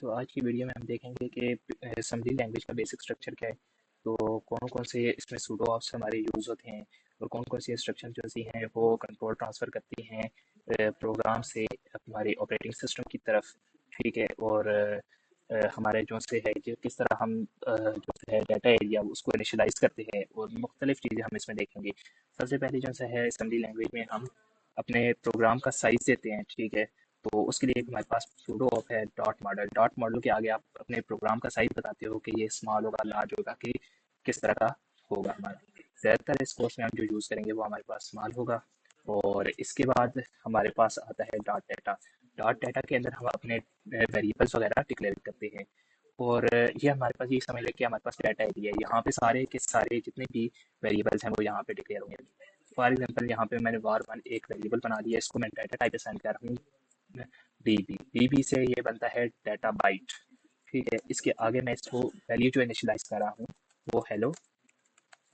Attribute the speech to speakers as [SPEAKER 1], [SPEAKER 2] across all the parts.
[SPEAKER 1] तो आज की वीडियो में हम देखेंगे कि असेंबली लैंग्वेज का बेसिक स्ट्रक्चर क्या है। तो कौन कौन से इसमें सूडो ऑप्स हमारे यूज़ होते हैं और कौन कौन सी इंस्ट्रक्शन जो सी हैं वो कंट्रोल ट्रांसफ़र करती हैं प्रोग्राम से हमारे ऑपरेटिंग सिस्टम की तरफ। ठीक है। और हमारे जो से है कि किस तरह हम जो है डाटा एरिया उसको इनिशलाइज करते हैं और मुख्तलिफ चीज़ें हम इसमें देखेंगे। सबसे पहले जो है असेंबली लैंग्वेज में हम अपने प्रोग्राम का साइज देते हैं। ठीक है। तो उसके लिए एक हमारे पास सूडो ऑप है डॉट मॉडल के आगे आप अपने प्रोग्राम का साइज बताते हो कि ये स्मॉल होगा, लार्ज होगा, कि किस तरह का होगा हमारा। ज़्यादातर इस कोर्स में हम जो यूज़ करेंगे वो हमारे पास स्मॉल होगा। और इसके बाद हमारे पास आता है डॉट डाटा के अंदर हम अपने वेरिएबल्स वगैरह डिक्लेयर करते हैं। और ये हमारे पास ये समझ लें कि हमारे पास डाटा एरिया है, यहाँ पे सारे के सारे जितने भी वेरिएबल्स हैं वो यहाँ पे डिक्लेयर होंगे। फॉर एग्जांपल यहाँ पे मैंने var1 एक वेरिएबल बना दिया, इसको मैं डाटा टाइप असाइन कर रहा हूँ डीबी से ये बनता है डाटा बाइट। ठीक है। इसके आगे मैं इसको वैल्यू जो इनिशियलाइज कर रहा हूँ वो हेलो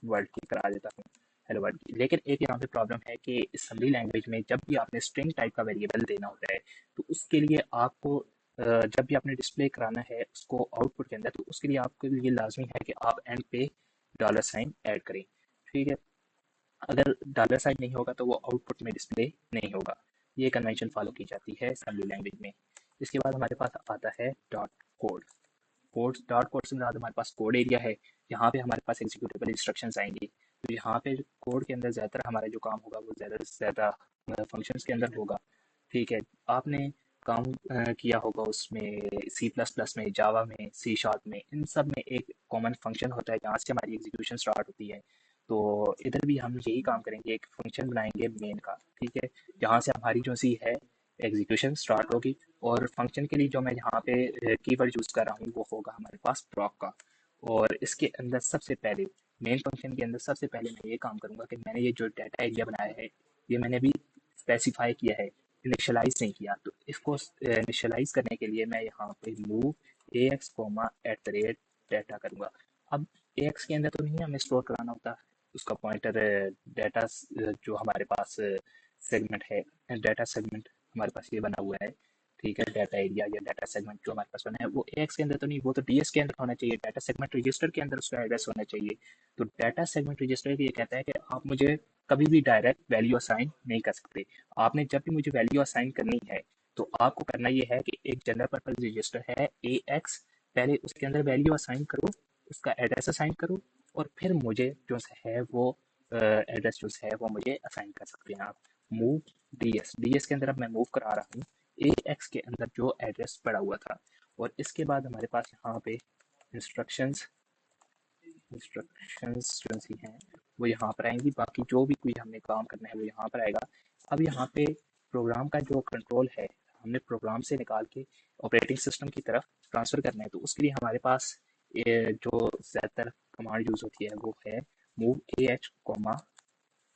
[SPEAKER 1] वर्ल्ड की करा देता हूँ, हेलो वर्ल्ड की। लेकिन एक यहाँ पे प्रॉब्लम है कि असेंबली लैंग्वेज में जब भी आपने स्ट्रिंग टाइप का वेरिएबल देना होता है तो उसके लिए आपको जब भी आपने डिस्प्ले कराना है उसको आउटपुट के अंदर, तो उसके लिए आपके लिए लाजमी है कि आप एंड पे डॉलर साइन ऐड करें। ठीक है। अगर डॉलर साइन नहीं होगा तो वो आउटपुट में डिस्प्ले नहीं होगा। ये कन्वेंशन फॉलो की जाती है असेंबली लैंग्वेज में। इसके बाद हमारे पास आता है डॉट कोड। डॉट कोड से हमारे पास कोड एरिया है। यहाँ पे हमारे पास एग्जीक्यूटेबल इंस्ट्रक्शंस आएंगी। तो यहाँ पे कोड के अंदर ज़्यादातर हमारा जो काम होगा वो ज़्यादा से ज़्यादा फंक्शंस के अंदर होगा। ठीक है। आपने काम किया होगा उसमें सी प्लस प्लस में, जावा में, सी शार्प में, इन सब में एक कॉमन फंक्शन होता है जहाँ से हमारी एग्जीक्यूशन स्टार्ट होती है। तो इधर भी हम यही काम करेंगे, एक फंक्शन बनाएंगे मेन का। ठीक है। जहाँ से हमारी जो सी है एग्जीक्यूशन स्टार्ट होगी। और फंक्शन के लिए जो मैं यहाँ पे कीवर्ड यूज़ कर रहा हूँ वो होगा हमारे पास प्रॉक का। और इसके अंदर सबसे पहले मेन फंक्शन के अंदर सबसे पहले मैं ये काम करूँगा कि मैंने ये जो डाटा एरिया बनाया है ये मैंने भी स्पेसिफाई किया है, इनिशियलाइज नहीं किया। तो इसको इनिशियलाइज करने के लिए मैं यहाँ पे move A X comma at the rate data करूँगा। अब ए एक्स के अंदर तो नहीं हमें स्टोर कराना होता, उसका पॉइंटर डाटा जो हमारे पास सेगमेंट है, डाटा सेगमेंट हमारे पास ये बना हुआ है। ठीक है। डाटा एरिया या डाटा सेगमेंट जो हमारे पास बना है वो एक्स के अंदर तो नहीं, वो तो डीएस के अंदर होना चाहिए, डाटा सेगमेंट रजिस्टर के अंदर उसका एड्रेस होना चाहिए। तो डाटा सेगमेंट रजिस्टर ये कहता है कि आप मुझे कभी भी डायरेक्ट वैल्यू असाइन नहीं कर सकते। आपने जब भी मुझे वैल्यू असाइन करनी है तो आपको करना ये है कि एक जनरल पर्पज रजिस्टर है ए एक्स, पहले उसके अंदर वैल्यू असाइन करो, उसका एड्रेस असाइन करो, और फिर मुझे जो है वो एड्रेस जो है वो मुझे असाइन कर सकते हैं आप। मूव डीएस के अंदर अब मैं मूव करा रहा हूँ ए एक्स के अंदर जो एड्रेस पड़ा हुआ था। और इसके बाद हमारे पास यहाँ पे इंस्ट्रक्शंस इंस्ट्रक्शंस जो सी हैं वो यहाँ पर आएंगी, बाकी जो भी कोई हमने काम करना है वो यहाँ पर आएगा। अब यहाँ पे प्रोग्राम का जो कंट्रोल है हमने प्रोग्राम से निकाल के ऑपरेटिंग सिस्टम की तरफ ट्रांसफ़र करना है। तो उसके लिए हमारे पास जो ज़्यादातर कमांड यूज़ होती है वो है move A H coma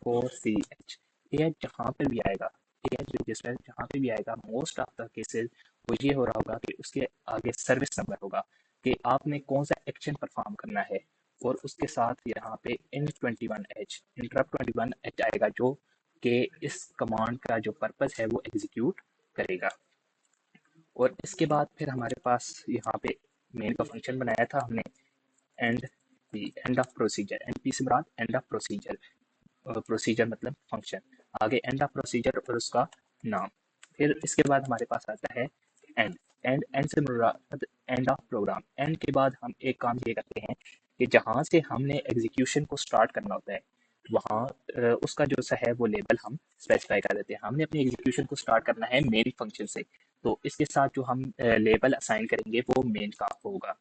[SPEAKER 1] 4ch। A H जहाँ पर भी आएगा, ए एच रजिस्टर जहाँ पे भी आएगा, मोस्ट ऑफ द केसेस वो ये हो रहा होगा कि उसके आगे सर्विस नंबर होगा कि आपने कौन सा एक्शन परफॉर्म करना है। और उसके साथ यहाँ पे इंटरप्ट 21h आएगा जो कि इस कमांड का जो पर्पस है वो एग्जीक्यूट करेगा। और इसके बाद फिर हमारे पास यहाँ पे मेन का फंक्शन बनाया था हमने, and P, end of procedure. And P से मुराद एंड ऑफ प्रोसीजर, प्रोसीजर मतलब फंक्शन, आगे एंड ऑफ प्रोसीजर और उसका नाम। फिर इसके बाद हमारे पास आता है एंड। एंड से मुराद एंड ऑफ प्रोग्राम। एंड के बाद हम एक काम ये करते हैं कि जहाँ से हमने एग्जीक्यूशन को स्टार्ट करना होता है वहाँ उसका जो सा है वो लेबल हम स्पेसिफाई कर देते हैं। हमने अपनी एग्जीक्यूशन को स्टार्ट करना है मेन फंक्शन से, तो इसके साथ जो हम लेबल असाइन करेंगे वो मेन का होगा।